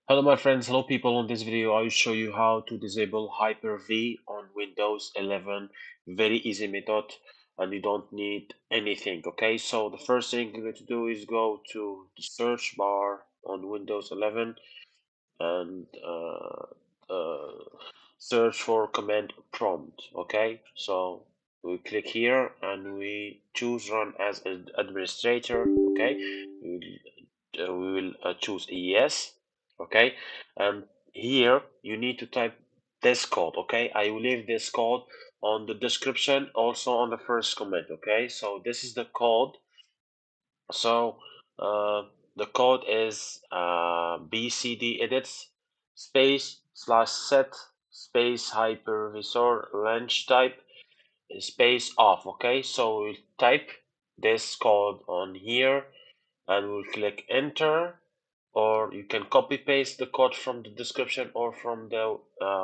Hello my friends, hello people. On this video I will show you how to disable Hyper-V on Windows 11. Very easy method and you don't need anything. Okay, so the first thing you're going to do is go to the search bar on Windows 11 and search for command prompt. Okay, so we click here and we choose run as an administrator. Okay, we will choose yes. Okay, and here you need to type this code. Okay, I will leave this code on the description, also on the first comment. Okay, so this is the code. So the code is bcd edits space slash set space hypervisor launch type space off. Okay, so we'll type this code on here and we'll click enter, or you can copy paste the code from the description or from the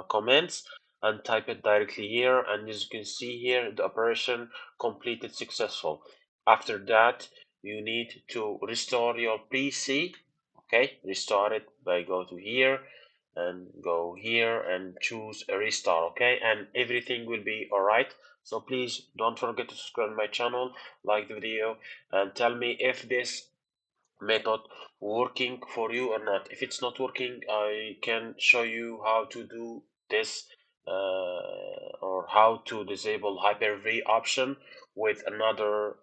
comments and type it directly here, and as you can see here the operation completed successful. After that you need to restore your PC. Okay, restore it by go to here and go here and choose a restart. Okay, and everything will be all right. So please don't forget to subscribe to my channel, like the video, and tell me if this method working for you or not. If it's not working, I can show you how to do this, or how to disable Hyper-V option with another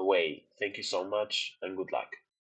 way. Thank you so much and good luck.